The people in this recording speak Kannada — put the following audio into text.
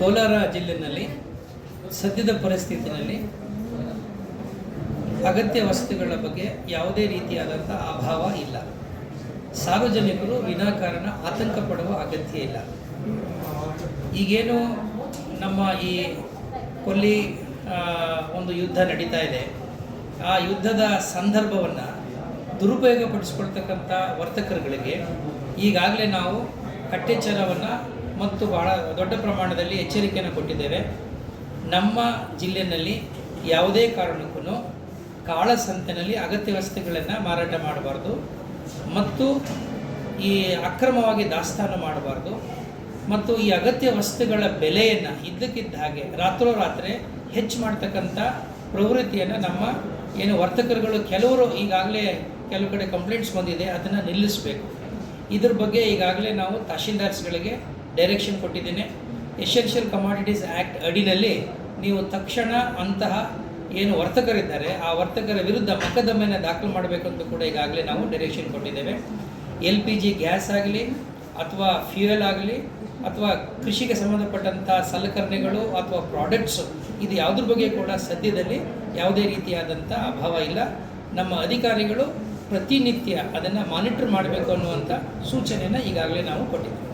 ಕೋಲಾರ ಜಿಲ್ಲೆಯಲ್ಲಿ ಸದ್ಯದ ಪರಿಸ್ಥಿತಿಯಲ್ಲಿ ಅಗತ್ಯ ವಸ್ತುಗಳ ಬಗ್ಗೆ ಯಾವುದೇ ರೀತಿಯಾದಂಥ ಅಭಾವ ಇಲ್ಲ. ಸಾರ್ವಜನಿಕರು ವಿನಾಕಾರಣ ಆತಂಕ ಪಡುವ ಅಗತ್ಯ ಇಲ್ಲ. ಈಗೇನು ನಮ್ಮ ಈ ಕೊಲ್ಲಿ ಒಂದು ಯುದ್ಧ ನಡೀತಾ ಇದೆ, ಆ ಯುದ್ಧದ ಸಂದರ್ಭವನ್ನು ದುರುಪಯೋಗಪಡಿಸ್ಕೊಳ್ತಕ್ಕಂಥ ವರ್ತಕರುಗಳಿಗೆ ಈಗಾಗಲೇ ನಾವು ಕಟ್ಟೆಚ್ಚರವನ್ನು ಮತ್ತು ಬಹಳ ದೊಡ್ಡ ಪ್ರಮಾಣದಲ್ಲಿ ಎಚ್ಚರಿಕೆಯನ್ನು ಕೊಟ್ಟಿದ್ದೇವೆ. ನಮ್ಮ ಜಿಲ್ಲೆಯಲ್ಲಿ ಯಾವುದೇ ಕಾರಣಕ್ಕೂ ಕಾಳಸಂತೆಯಲ್ಲಿ ಅಗತ್ಯ ವಸ್ತುಗಳನ್ನು ಮಾರಾಟ ಮಾಡಬಾರ್ದು ಮತ್ತು ಈ ಅಕ್ರಮವಾಗಿ ದಾಸ್ತಾನು ಮಾಡಬಾರ್ದು ಮತ್ತು ಈ ಅಗತ್ಯ ವಸ್ತುಗಳ ಬೆಲೆಯನ್ನು ಇದ್ದಕ್ಕಿದ್ದ ಹಾಗೆ ರಾತ್ರೋರಾತ್ರಿ ಹೆಚ್ಚು ಮಾಡ್ತಕ್ಕಂಥ ಪ್ರವೃತ್ತಿಯನ್ನು ನಮ್ಮ ಏನು ವರ್ತಕರುಗಳು ಕೆಲವರು ಈಗಾಗಲೇ ಕೆಲವು ಕಡೆ ಕಂಪ್ಲೇಂಟ್ಸ್ ಬಂದಿದೆ, ಅದನ್ನು ನಿಲ್ಲಿಸಬೇಕು. ಇದ್ರ ಬಗ್ಗೆ ಈಗಾಗಲೇ ನಾವು ತಹಶೀಲ್ದಾರ್ಸ್ಗಳಿಗೆ ಡೈರೆಕ್ಷನ್ ಕೊಟ್ಟಿದ್ದೇನೆ. ಎಸೆನ್ಷಿಯಲ್ ಕಮಾಡಿಟೀಸ್ ಆ್ಯಕ್ಟ್ ಅಡಿನಲ್ಲಿ ನೀವು ತಕ್ಷಣ ಅಂತಹ ಏನು ವರ್ತಕರಿದ್ದಾರೆ ಆ ವರ್ತಕರ ವಿರುದ್ಧ ಮೊಕದ್ದಮೆಯನ್ನು ದಾಖಲು ಮಾಡಬೇಕಂತ ಕೂಡ ಈಗಾಗಲೇ ನಾವು ಡೈರೆಕ್ಷನ್ ಕೊಟ್ಟಿದ್ದೇವೆ. LPG ಗ್ಯಾಸ್ ಆಗಲಿ ಅಥವಾ ಫ್ಯೂಯಲ್ ಆಗಲಿ ಅಥವಾ ಕೃಷಿಗೆ ಸಂಬಂಧಪಟ್ಟಂಥ ಸಲಕರಣೆಗಳು ಅಥವಾ ಪ್ರಾಡಕ್ಟ್ಸು, ಇದು ಯಾವುದ್ರ ಬಗ್ಗೆ ಕೂಡ ಸದ್ಯದಲ್ಲಿ ಯಾವುದೇ ರೀತಿಯಾದಂಥ ಅಭಾವ ಇಲ್ಲ. ನಮ್ಮ ಅಧಿಕಾರಿಗಳು ಪ್ರತಿನಿತ್ಯ ಅದನ್ನು ಮಾನಿಟರ್ ಮಾಡಬೇಕು ಅನ್ನುವಂಥ ಸೂಚನೆಯನ್ನು ಈಗಾಗಲೇ ನಾವು ಕೊಟ್ಟಿದ್ದೇವೆ.